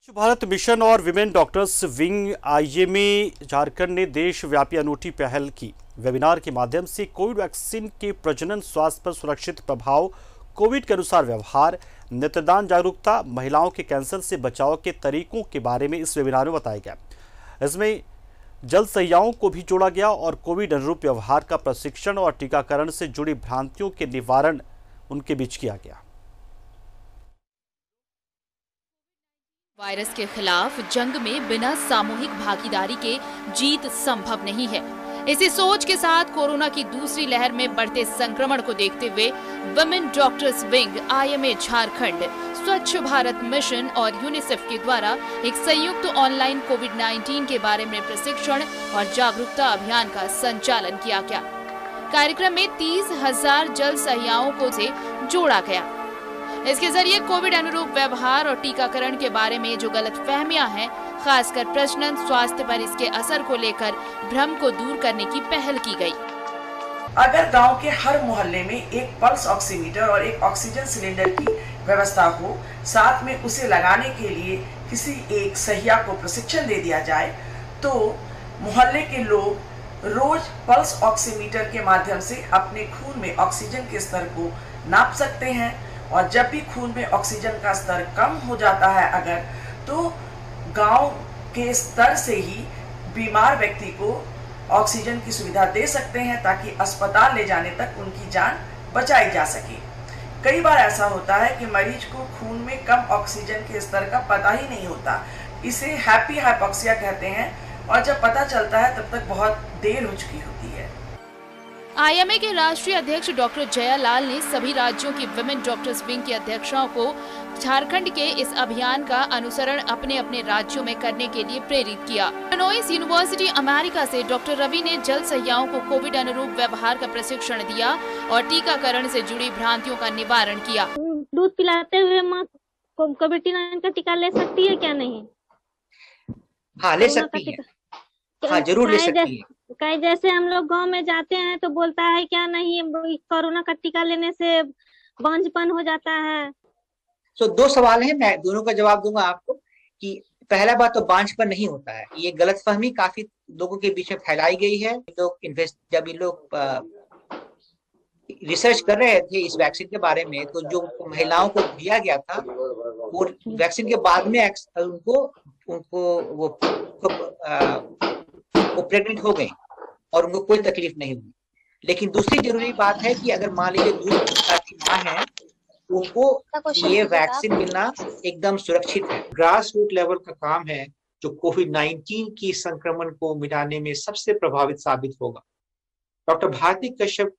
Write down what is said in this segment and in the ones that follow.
स्वच्छ भारत मिशन और women doctors wing IMA Jharkhand ने देशव्यापी अनूठी पहल की। वेबिनार के माध्यम से कोविड वैक्सीन के प्रजनन स्वास्थ्य पर सुरक्षित प्रभाव, कोविड के अनुसार व्यवहार, नेत्रदान जागरूकता, महिलाओं के कैंसर से बचाव के तरीकों के बारे में इस वेबिनार में बताया गया। इसमें जल सहियाओं को भी जोड़ा गया और कोविड अनुरूप व्यवहार का प्रशिक्षण और टीकाकरण से जुड़ी भ्रांतियों के निवारण उनके बीच किया गया। वायरस के खिलाफ जंग में बिना सामूहिक भागीदारी के जीत संभव नहीं है। इसी सोच के साथ कोरोना की दूसरी लहर में बढ़ते संक्रमण को देखते हुए women doctors wing IMA Jharkhand, स्वच्छ भारत मिशन और यूनिसेफ के द्वारा एक संयुक्त ऑनलाइन कोविड-19 के बारे में प्रशिक्षण और जागरूकता अभियान का संचालन किया गया। कार्यक्रम में 30,000 जल सहियाओं को से जोड़ा गया। इसके जरिए कोविड अनुरूप व्यवहार और टीकाकरण के बारे में जो गलतफहमियां हैं, खासकर प्रजनन स्वास्थ्य पर इसके असर को लेकर भ्रम को दूर करने की पहल की गई। अगर गांव के हर मोहल्ले में एक पल्स ऑक्सीमीटर और एक ऑक्सीजन सिलेंडर की व्यवस्था हो, साथ में उसे लगाने के लिए किसी एक सहिया को प्रशिक्षण दे दिया जाए, तो मोहल्ले के लोग रोज पल्स ऑक्सीमीटर के माध्यम से अपने खून में ऑक्सीजन के स्तर को नाप सकते हैं। और जब भी खून में ऑक्सीजन का स्तर कम हो जाता है अगर, तो गांव के स्तर से ही बीमार व्यक्ति को ऑक्सीजन की सुविधा दे सकते हैं ताकि अस्पताल ले जाने तक उनकी जान बचाई जा सके। कई बार ऐसा होता है कि मरीज को खून में कम ऑक्सीजन के स्तर का पता ही नहीं होता। इसे हैप्पी हाइपोक्सिया कहते हैं और जब पता चलता है तब तक बहुत देर हो चुकी होती है। आईएमए के राष्ट्रीय अध्यक्ष डॉक्टर जयालाल ने सभी राज्यों की विमेन डॉक्टर्स विंग की अध्यक्षाओं को झारखंड के इस अभियान का अनुसरण अपने अपने राज्यों में करने के लिए प्रेरित किया। इलिनॉइस यूनिवर्सिटी अमेरिका से डॉक्टर रवि ने जल सहियाओं को कोविड अनुरूप व्यवहार का प्रशिक्षण दिया और टीकाकरण से जुड़ी भ्रांतियों का निवारण किया। दूध पिलाते हुए माँ कोविड-19 का टीका ले सकती है क्या? नहीं, हाँ ले सकती है, हाँ जरूर ले सकती है। कई जैसे हम लोग गांव में जाते हैं तो बोलता है क्या नहीं, कोरोना का टीका लेने से बांझपन हो जाता है। तो दो सवाल हैं, मैं दोनों का जवाब दूंगा आपको। कि पहला बात तो बांझपन नहीं होता है, ये गलतफहमी काफी लोगों के बीच में फैलाई गई है। जब ये लोग रिसर्च कर रहे थे इस वैक्सीन के बारे में, तो जो महिलाओं को दिया गया था वो वैक्सीन के बाद में उनको प्रेग्नेंट हो गई और उनको कोई तकलीफ नहीं हुई। लेकिन दूसरी जरूरी बात है कि अगर मान लीजिए दूध पिलाती माँ है, उनको ये वैक्सीन मिलना एकदम सुरक्षित है। ग्रास रूट लेवल का काम है जो कोविड-19 की संक्रमण को मिटाने में सबसे प्रभावित साबित होगा। डॉक्टर भारती कश्यप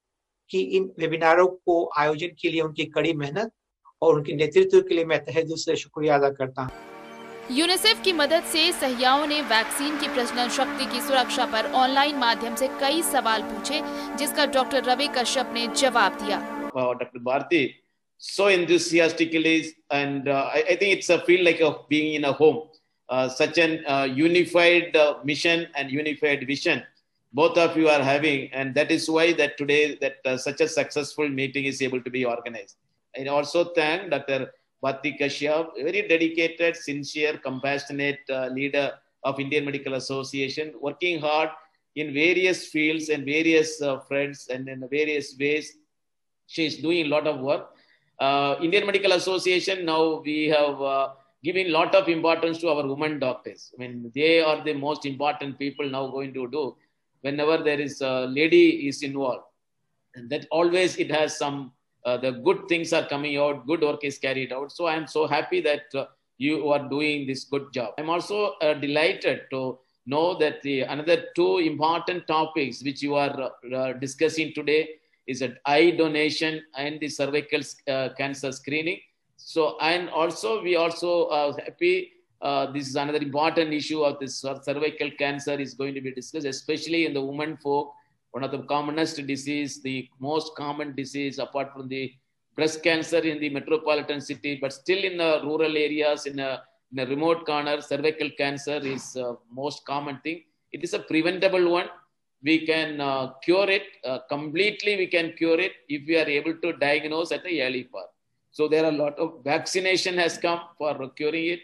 की इन वेबिनारों को आयोजन के लिए उनकी कड़ी मेहनत और उनके नेतृत्व के लिए मैं तहे दिल से शुक्रिया अदा करता हूँ। यूनिसेफ की मदद से सहियाओं ने वैक्सीन की प्रजनन शक्ति की सुरक्षा पर ऑनलाइन माध्यम से कई सवाल पूछे, जिसका डॉक्टर रवि कश्यप ने जवाब दिया। Doctor Bharati so enthusiastically and I think it's a feel like of being in a home, such an unified mission and unified vision both of you are having, and that is why that today that such a successful meeting is able to be organized. I also thank Dr. Bharti Kashyap, very dedicated, sincere, compassionate leader of Indian Medical Association, working hard in various fields and various friends and in various ways. She is doing a lot of work. Indian Medical Association, now we have given a lot of importance to our women doctors. I mean, they are the most important people now going to do whenever there is a lady is involved. And that always it has some, the good things are coming out, good work is carried out. So I am so happy that you are doing this good job. I'm also delighted to know that the another two important topics which you are discussing today is that eye donation and the cervical cancer screening. So, and also we also are happy. This is another important issue of this cervical cancer is going to be discussed, especially in the women folk. One of the commonest disease, the most common disease apart from the breast cancer in the metropolitan city, but still in the rural areas, in a remote corner, cervical cancer is most common thing. It is a preventable one. We can cure it completely. We can cure it if we are able to diagnose at the early part. So there are a lot of vaccination has come for curing it.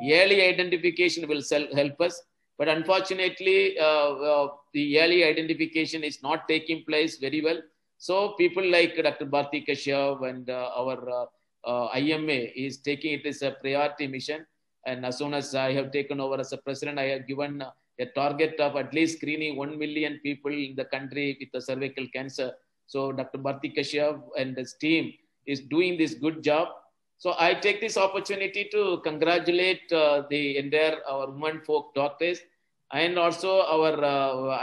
Early identification will help us. But unfortunately, the early identification is not taking place very well. So people like Dr. Bharti Kashyap and our IMA is taking it as a priority mission. And as soon as I have taken over as a president, I have given a target of at least screening 1 million people in the country with the cervical cancer. So Dr. Bharti Kashyap and his team is doing this good job. So I take this opportunity to congratulate the entire our women folk doctors and also our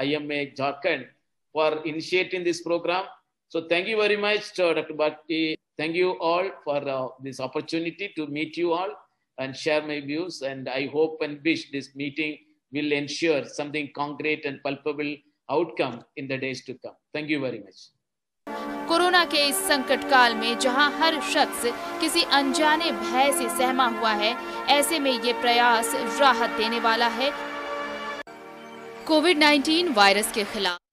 IMA Jharkhand for initiating this program. So thank you very much, Dr. Bharti. Thank you all for this opportunity to meet you all and share my views. And I hope and wish this meeting will ensure something concrete and palpable outcome in the days to come. Thank you very much. Corona के इस संकट काल में जहां हर शख्स किसी अनजाने भय से सहमा हुआ है, ऐसे में ये प्रयास राहत देने वाला है कोविड-19 वायरस के खिलाफ।